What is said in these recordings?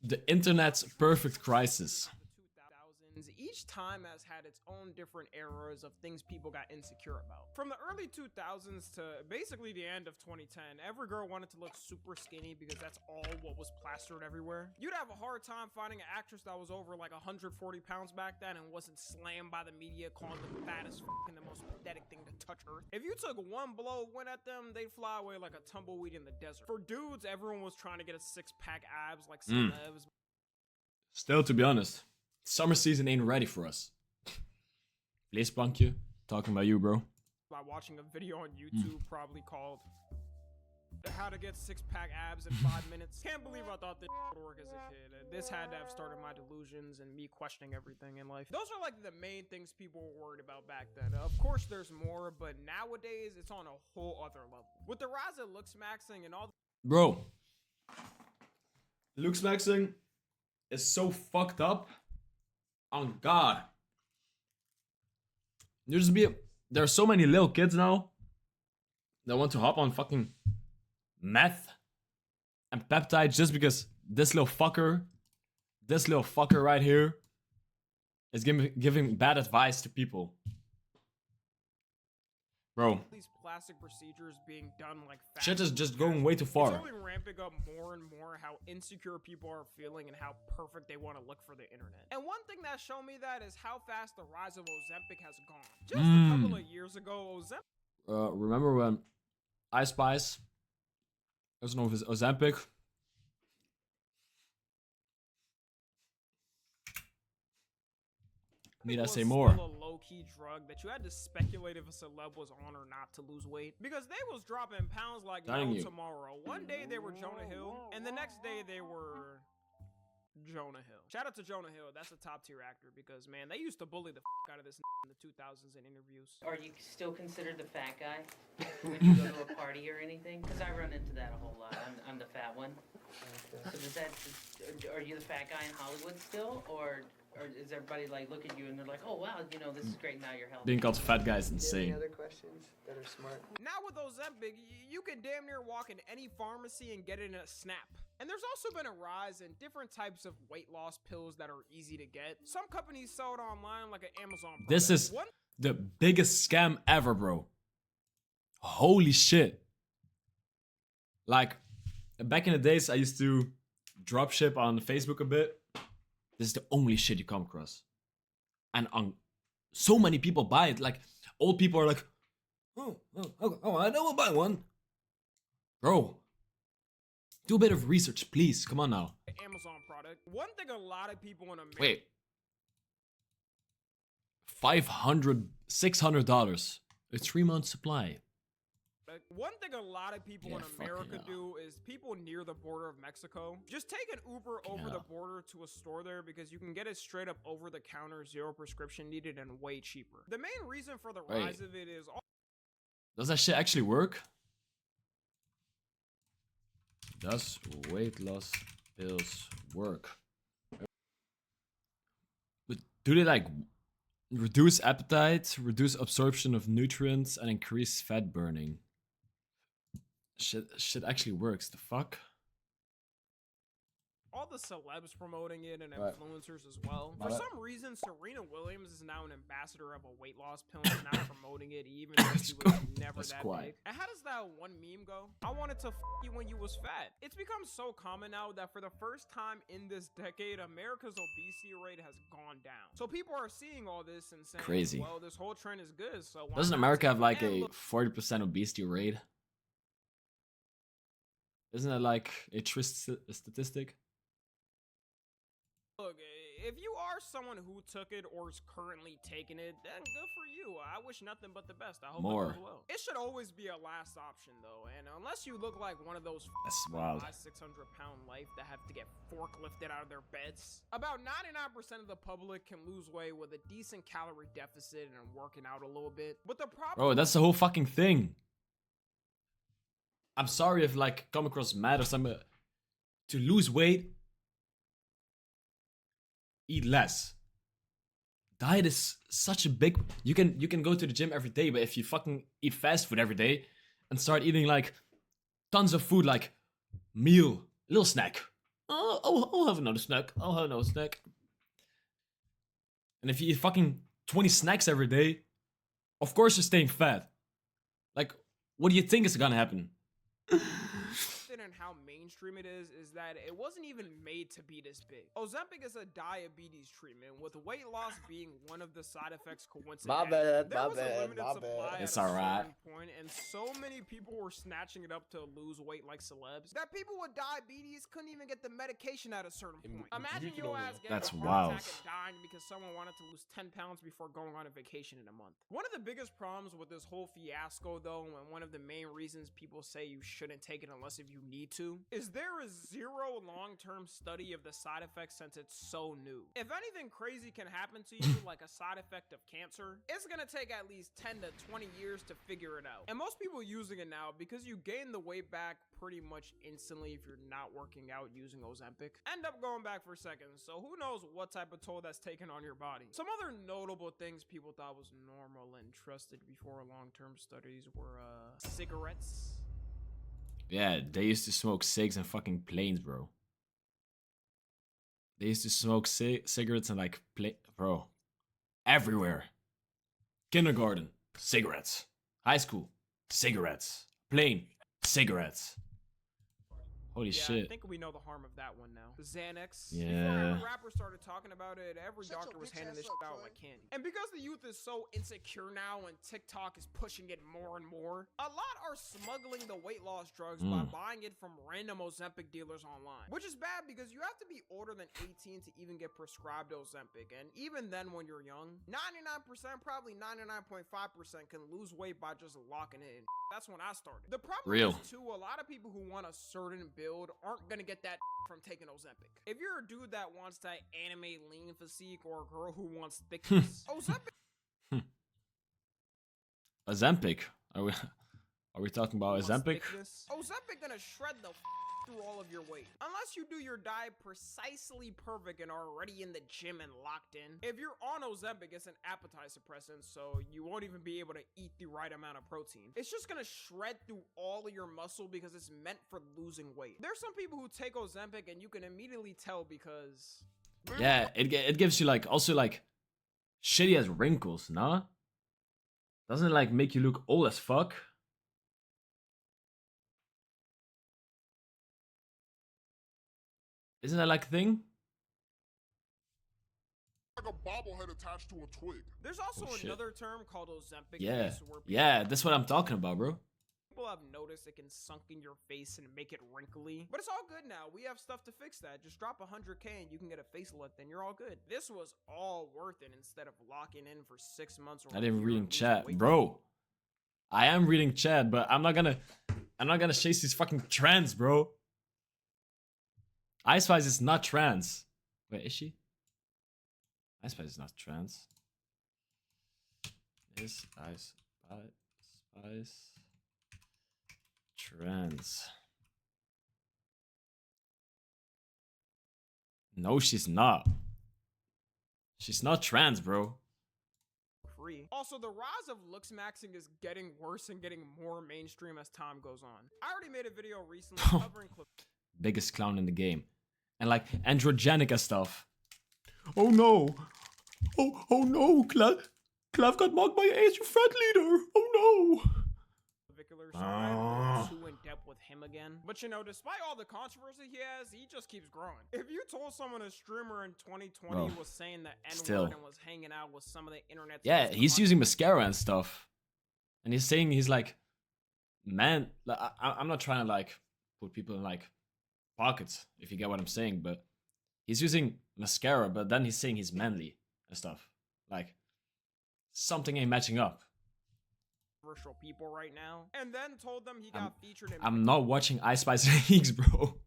The internet's perfect crisis. Each time has had its own different eras of things people got insecure about. From the early 2000s to basically the end of 2010, every girl wanted to look super skinny because that's all what was plastered everywhere. You'd have a hard time finding an actress that was over like 140 pounds back then and wasn't slammed by the media calling them the fattest and the most pathetic thing to touch earth. If you took one blow, went at them, they'd fly away like a tumbleweed in the desert. For dudes, everyone was trying to get a six-pack abs like celebs. Still, to be honest, summer season ain't ready for us. Please, Plankje. Talking about you, bro. By watching a video on YouTube probably called How to Get Six-Pack Abs in 5 Minutes. Can't believe I thought this would work as a kid. This had to have started my delusions and me questioning everything in life. Those are like the main things people were worried about back then. Of course there's more, but nowadays it's on a whole other level. With the rise of looks maxing and all. Bro. Looks maxing is so fucked up. On God. There are so many little kids now that want to hop on fucking meth and peptides just because this little fucker right here is giving bad advice to people. Bro. These plastic procedures being done like fast. Shit is just going way too far. It's only ramping up more and more how insecure people are feeling and how perfect they want to look for the internet. And one thing that showed me that is how fast the rise of Ozempic has gone. Just a couple of years ago, Ozempic. Remember when Ice Spice? I don't know if it's Ozempic. Need I say more? Still a low-key drug that you had to speculate if a celeb was on or not to lose weight because they was dropping pounds like no tomorrow. One day they were Jonah Hill, and the next day they were Jonah Hill. Shout out to Jonah Hill. That's a top-tier actor because man, they used to bully the out of this in the 2000s in interviews. Are you still considered the fat guy when you go to a party or anything? Because I run into that a whole lot. I'm the fat one. So does that? Are you the fat guy in Hollywood still, or is everybody like look at you and they're like, oh wow, you know, this is great, now you're healthy? Being called fat guy is insane. Any other questions that are smart? Now with Ozempic, you can damn near walk in any pharmacy and get it in a snap. And there's also been a rise in different types of weight loss pills that are easy to get. Some companies sell it online like an Amazon product. This is the biggest scam ever, bro. Holy shit. Like, back in the days, I used to dropship on Facebook a bit. This is the only shit you come across. And so many people buy it. Like, old people are like, oh, I know I'll buy one. Bro, do a bit of research, please. Come on now. Amazon product. One thing a lot of people in America... Wait. $500, $600. A 3-month supply. One thing a lot of people in America do is people near the border of Mexico just take an Uber over the border to a store there because you can get it straight up over the counter, 0 prescription needed, and way cheaper. The main reason for the rise of it is... Does that shit actually work? Does weight loss pills work? But do they like reduce appetite, reduce absorption of nutrients, and increase fat burning? Shit actually works. The fuck? All the celebs promoting it and influencers as well. For some reason, Serena Williams is now an ambassador of a weight loss pill and now promoting it even though she was never that big. And how does that one meme go? I wanted to f you when you was fat. It's become so common now that for the first time in this decade, America's obesity rate has gone down. So people are seeing all this and saying, crazy. Well, this whole trend is good. So doesn't America have like a 40% obesity rate? Isn't that like a statistic? Look, if you are someone who took it or is currently taking it, then good for you. I wish nothing but the best. I hope it goes well. It should always be a last option, though. And unless you look like one of those 600-pound life that have to get forklifted out of their beds, about 99% of the public can lose weight with a decent calorie deficit and working out a little bit. But the problem... Bro, that's the whole fucking thing. I'm sorry if like come across mad or something. To lose weight, eat less. Diet is such a big... You can go to the gym every day, but if you fucking eat fast food every day and start eating like tons of food, like meal, little snack, I'll have another snack. I'll have another snack. And if you eat fucking 20 snacks every day, of course you're staying fat. Like, what do you think is gonna happen? And how mainstream it is that it wasn't even made to be this big. Ozempic is a diabetes treatment, with weight loss being one of the side effects coincidentally. My bad, There my was a bad, limited my supply bad. at It's a alright. certain point, and so many people were snatching it up to lose weight like celebs that people with diabetes couldn't even get the medication at a certain point. Imagine your ass getting That's a heart wild. attack and dying because someone wanted to lose 10 pounds before going on a vacation in a month. One of the biggest problems with this whole fiasco, though, and one of the main reasons people say you shouldn't take it unless if you need to, is there is zero long-term study of the side effects since it's so new. If anything crazy can happen to you, like a side effect of cancer, it's gonna take at least 10 to 20 years to figure it out. And most people using it now because you gain the weight back pretty much instantly if you're not working out using Ozempic, end up going back for seconds, so who knows what type of toll that's taken on your body. Some other notable things people thought was normal and trusted before long-term studies were cigarettes. Yeah, they used to smoke cigs and fucking planes, bro. They used to smoke cigarettes and like bro, everywhere. Kindergarten, cigarettes. High school, cigarettes. Plane, cigarettes. Holy Yeah, shit. I think we know the harm of that one now. Xanax. Yeah. Before every rapper started talking about it, every Shut doctor your was bitch handing ass this up, shit out son. like candy. And because the youth is so insecure now and TikTok is pushing it more and more, a lot are smuggling the weight loss drugs by buying it from random Ozempic dealers online. Which is bad because you have to be older than 18 to even get prescribed Ozempic. And even then when you're young, 99%, probably 99.5% can lose weight by just locking it in. That's when I started. The problem Real. is too, a lot of people who want a certain build aren't gonna get that from taking Ozempic. If you're a dude that wants that anime lean physique or a girl who wants thickness, Ozempic Ozempic. Are we talking about wants Ozempic? thickness. Ozempic gonna shred the through all of your weight. Unless you do your diet precisely perfect and are already in the gym and locked in. If you're on Ozempic, it's an appetite suppressant, so you won't even be able to eat the right amount of protein. It's just gonna shred through all of your muscle because it's meant for losing weight. There's some people who take Ozempic and you can immediately tell because... Yeah, it gives you like also like shitty as wrinkles, nah? Doesn't it like make you look old as fuck? Isn't that like a thing? Like a bobblehead attached to a twig. There's also Oh, shit. another term called Ozempic Yeah. face where Yeah, that's what I'm talking about, bro. people have noticed it can sunk in your face and make it wrinkly. But it's all good now. We have stuff to fix that. Just drop 100K and you can get a facelift and you're all good. This was all worth it instead of locking in for 6 months or I a didn't year reading and losing chat, weight. bro. I am reading chat, but I'm not gonna chase these fucking trends, bro. Ice Spice is not trans. Wait, is she? Ice Spice is not trans. Is Ice Spice trans? No, she's not. She's not trans, bro. Free. Also, the rise of looks maxing is getting worse and getting more mainstream as time goes on. I already made a video recently covering clips. Biggest clown in the game. And like androgenica stuff. Oh no. Oh no, Clav got mocked by ASU Fred leader. Oh no. So I won't go too in depth with him again. But you know, despite all the controversy he has, he just keeps growing. If you told someone a streamer in 2020 Bro, was saying the still. N-word and was hanging out with some of the internet's Yeah, most he's using mascara and stuff. And he's saying he's like, man, like, I'm not trying to like put people in like pockets, if you get what I'm saying, but he's using mascara, but then he's saying he's manly and stuff. Like, something ain't matching up. controversial people right now, and then told them he got featured in I'm not watching Ice Spice Leagues, bro.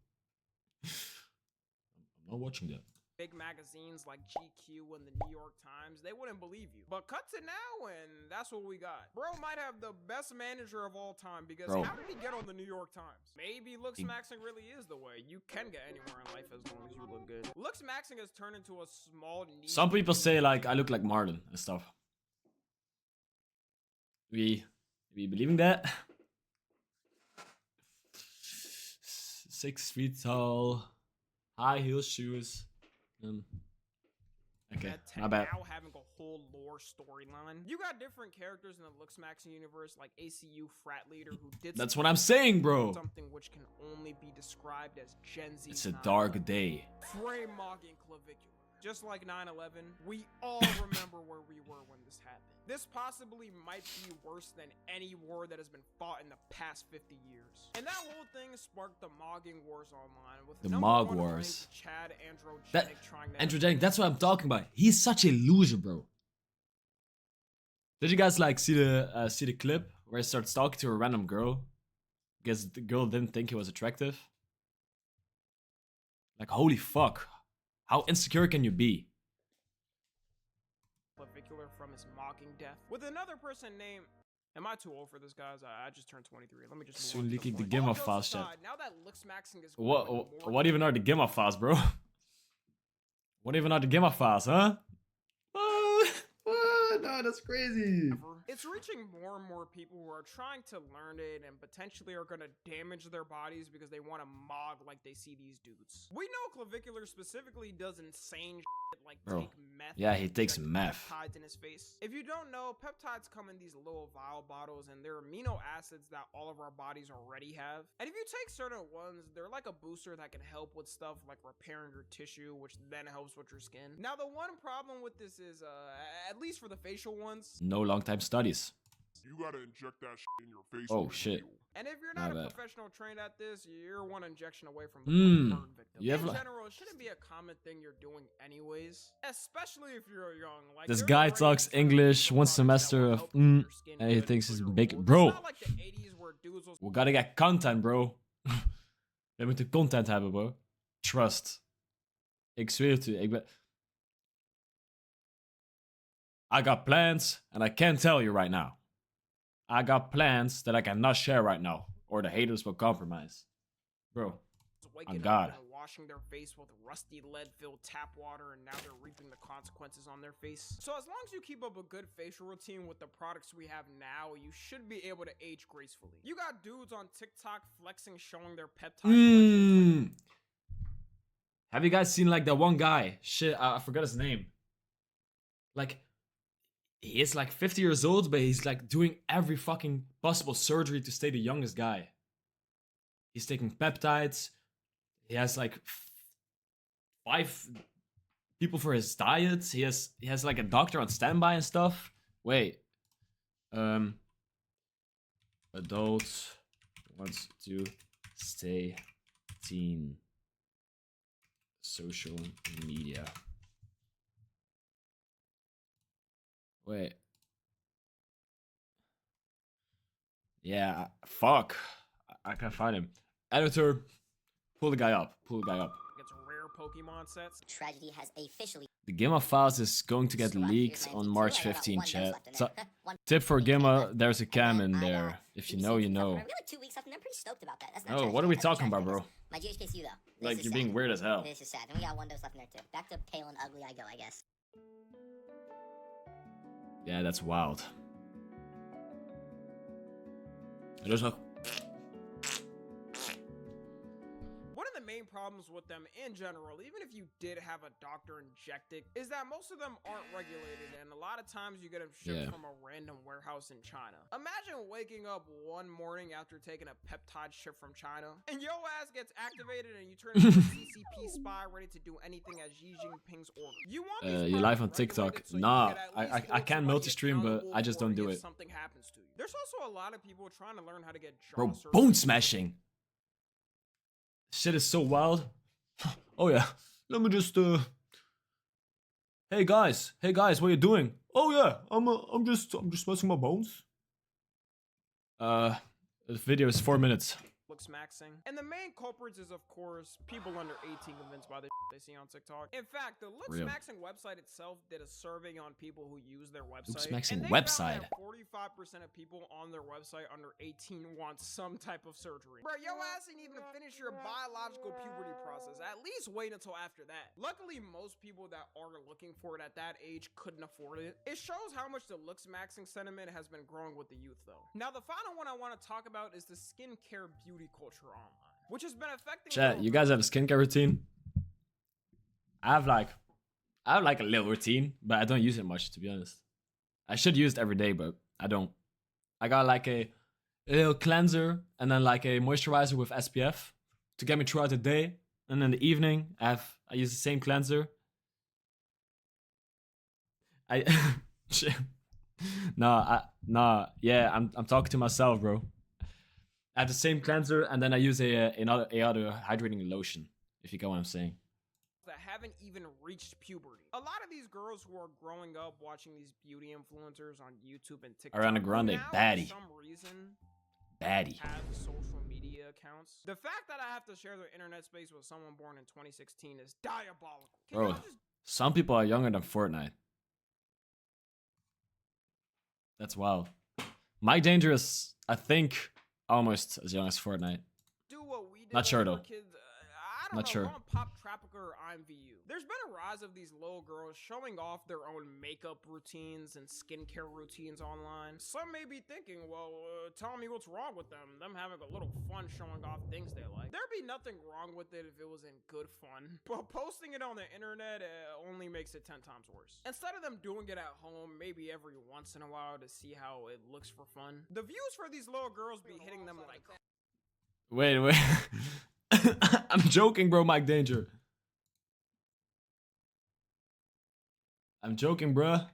I'm not watching that. big magazines like GQ and the New York Times. They wouldn't believe you. But cut to now, and that's what we got. Bro might have the best manager of all time because Bro. how did he get on the New York Times? Maybe looks maxing really is the way. You can get anywhere in life as long as you look good. Looks maxing has turned into a small niche. Some people say like I look like Marlon and stuff. We believing that? 6 feet tall. High heel shoes. Okay, That my bad. now having a whole lore storyline. You got different characters in the Looks Maxing universe, like ACU frat leader who did That's what I'm saying, bro. something which can only be described as Gen Z. It's a dark day. Frame mogging clavicular. Just like 9/11, we all remember where we were when this happened. This possibly might be worse than any war that has been fought in the past 50 years. And that whole thing sparked the mogging wars online with The number Mog one Wars. ranked Chad Androgenic That trying to Androgenic, that's what I'm talking about. He's such a loser, bro. Did you guys like see the clip where he starts talking to a random girl because the girl didn't think he was attractive? Like, holy fuck. How insecure can you be? clavicular from his mocking death. With another person named... Am I too old for this, guys? I just turned 23. Let me just move Soon on to leaking the point. Game All of jokes Fast chat. aside, now that Looks Maxing is What even are the Game of Fast, bro? What even are the Game of Fast, huh? No, that's crazy. It's reaching more and more people who are trying to learn it and potentially are gonna damage their bodies because they want to mog like they see these dudes. We know Clavicular specifically does insane shit like Bro. take meth. Yeah, he and takes inject meth. Peptides in his face. If you don't know, peptides come in these little vial bottles and they're amino acids that all of our bodies already have. And if you take certain ones, they're like a booster that can help with stuff like repairing your tissue, which then helps with your skin. Now, the one problem with this is, at least for the facial ones, No long time studies. You gotta inject that shit in your face. Oh, with a shit. needle. and if you're My not a bad. professional trained at this, you're one injection away from becoming Mm, a burn victim. you have In like- general, it shouldn't be a common thing you're doing anyways, especially if you're young. Like, This there's guy already talks certain English, people one products that semester will of, help keep your skin and he good thinks for he's your big. old. Bro. It's not like the 80s where dudes was We gotta get content, bro. We moeten content hebben, bro. Trust. Ik zweer het u. I got plans, and I can't tell you right now. I got plans that I cannot share right now, or the haters will compromise. Bro, waking God. up and washing their face with rusty lead-filled tap water, and now they're reaping the consequences on their face. So as long as you keep up a good facial routine with the products we have now, you should be able to age gracefully. You got dudes on TikTok flexing, showing their peptide collections. Have you guys seen like that one guy? Shit, I forgot his name. Like, he is like 50 years old, but he's like doing every fucking possible surgery to stay the youngest guy. He's taking peptides. He has like 5 people for his diet. He has like a doctor on standby and stuff. Wait. Adults wants to stay teen. Social media. Wait. Yeah, fuck. I can't find him. Editor, pull the guy up. Pull the guy up. Gets rare Pokemon sets. Tragedy has officially. The Game of Files is going to get So, leaked here's on 92. March I got 15, one dose chat. left in So, there. One tip for week Gimma, left. there's a And cam then in I there. got If you BBC know, you stuff, know. and I'm really 2 weeks left, and I'm pretty stoked about that. That's not Oh, trash, what are we that's not talking trash, about, bro? My GHKCU though. This Like, is you're sad. being weird as hell. This is sad. And we got 1 dose left in there too. Back to pale and ugly I go, I guess. Yeah, that's wild. There's no. One of the main problems with them in general, even if you did have a doctor inject it, is that most of them aren't regulated, and a lot of times you get them shipped Yeah. from a random warehouse in China. Imagine waking up one morning after taking a peptide ship from China, and your ass gets activated and you turn into a CCP spy ready to do anything at Xi Jinping's order. You want these You're live on products TikTok. regulated so you Nah, can at least I hold can somebody multi-stream, but accountable I just for don't do if it. something happens to you. There's also a lot of people trying to learn how to get jaw Bro, surgery. bone smashing. Shit is so wild. Oh yeah. Let me just Hey guys, what are you doing? Oh yeah, I'm just smashing my bones. The video is 4 minutes. Looks maxing. And the main culprits is, of course, people under 18 convinced by the they see on TikTok. In fact, the Looks Real. Maxing website itself did a survey on people who use their website. Looks Maxing and they website. Found that 45% of people on their website under 18 want some type of surgery. Bro, your ass ain't even finish your biological puberty process. At least wait until after that. Luckily, most people that are looking for it at that age couldn't afford it. It shows how much the Looks Maxing sentiment has been growing with the youth, though. Now, the final one I want to talk about is the skincare beauty culture online, which has been affecting. Chat, you guys have a skincare routine? I have like a little routine, but I don't use it much, to be honest. I should use it every day, but I don't. I got like a little cleanser and then like a moisturizer with SPF to get me throughout the day. And in the evening, I use the same cleanser. Shit. Yeah, I'm talking to myself, bro. I have the same cleanser, and then I use another hydrating lotion. If you get what I'm saying. That haven't even reached puberty. A lot of these girls who are growing up watching these beauty influencers on YouTube and TikTok, Ariana Grande, now baddie. for some reason Baddie. have social media accounts. The fact that I have to share their internet space with someone born in 2016 is diabolical. Can Bro, y'all just some people are younger than Fortnite. That's wild. Mike Danger is, I think, almost as young as Fortnite. do what we did? Not sure, when we were though. Kids? I don't Not know. sure. Go on Pop Tropica or IMVU. There's been a rise of these little girls showing off their own makeup routines and skincare routines online. Some may be thinking, well, tell me what's wrong with them. Them having a little fun showing off things they like. There'd be nothing wrong with it if it was in good fun. But posting it on the internet only makes it 10 times worse. Instead of them doing it at home, maybe every once in a while to see how it looks for fun, the views for these little girls be hitting them like... Wait. I'm joking, bro, Mike Danger. I'm joking, bruh.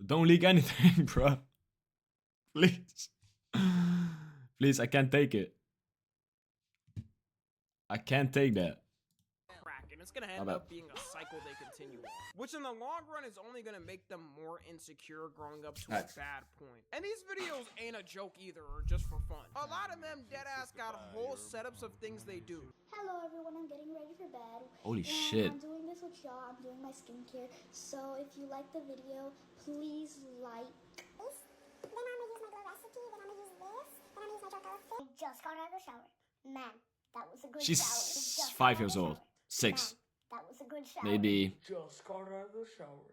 Don't leak anything, bruh. Please. Please, I can't take it. I can't take that. crack, and it's gonna end bad. up being a cycle they continue on, which in the long run is only gonna make them more insecure growing up to a Alright. bad point. And these videos ain't a joke either, or just for fun. A lot of them deadass got whole setups of things they do. Hello everyone, I'm getting ready for bed. Holy and shit. I'm doing this with y'all, I'm doing my skincare. So if you like the video, please like. Then I'm gonna use my glow recipe, then I'm gonna use this, then I'm gonna use my charcoal fix. I just got out of the shower. Man, that was a good She's shower. 5 years old. 6. Man, that was a good shower. Maybe. Just got out of the shower.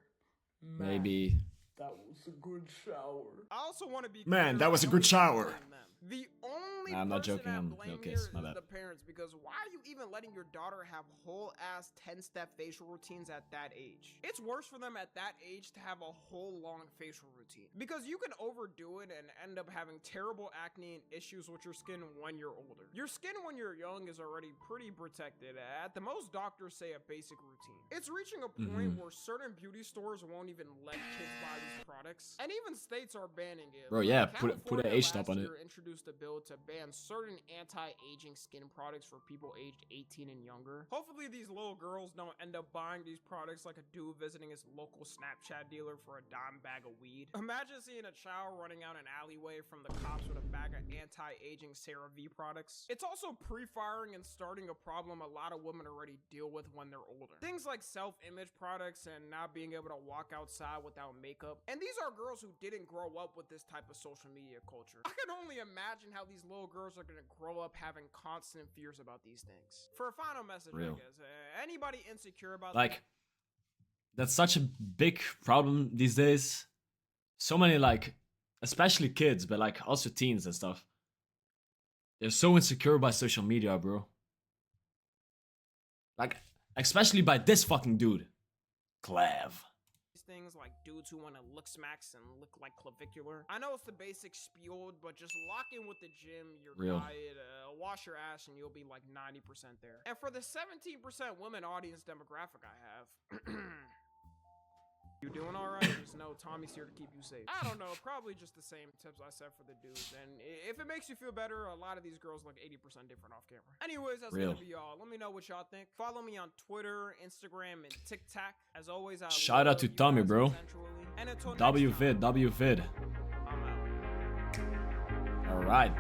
Man, Maybe. that was a good shower. I also want to be Man, clear, that was a I good don't shower. blame them. The only Nah, I'm not person joking, at I'm- blame okay, here my is bad. the parents, because why are you even letting your daughter have whole ass 10-step facial routines at that age? It's worse for them at that age to have a whole long facial routine, because you can overdo it and end up having terrible acne and issues with your skin when you're older. Your skin when you're young is already pretty protected. At the most, doctors say a basic routine. It's reaching a point where certain beauty stores won't even let kids buy these products, and even states are banning it. Bro, yeah, put an California age stop last on it. year introduced a bill to ban certain anti-aging skin products for people aged 18 and younger. Hopefully these little girls don't end up buying these products like a dude visiting his local Snapchat dealer for a dime bag of weed. Imagine seeing a child running out an alleyway from the cops with a bag of anti-aging CeraVe products. It's also pre-firing and starting a problem a lot of women already deal with when they're older. Things like self-image products and not being able to walk outside without makeup. And these are girls who didn't grow up with this type of social media culture. I can only imagine how these little girls are gonna grow up having constant fears about these things. For a final message, Real. I guess, anybody insecure about Like, that's such a big problem these days. So many, like, especially kids, but like also teens and stuff. They're so insecure by social media, bro. Like, especially by this fucking dude. Clav. these things, like dudes who want to look smacks and look like clavicular. I know it's the basic spiel, but just lock in with the gym, your Real. diet, wash your ass, and you'll be like 90% there. And for the 17% women audience demographic I have, you doing all right? Just know Tommy's here to keep you safe. I don't know, probably just the same tips I said for the dudes. And if it makes you feel better, a lot of these girls look 80% different off camera. Anyways, that's Real. gonna be all. Let me know what y'all think. Follow me on Twitter, Instagram, and TikTok. As always, I Shout out love to you Tommy, guys bro. consensually. And until next WVid, time, WVid. I'm out. Alright.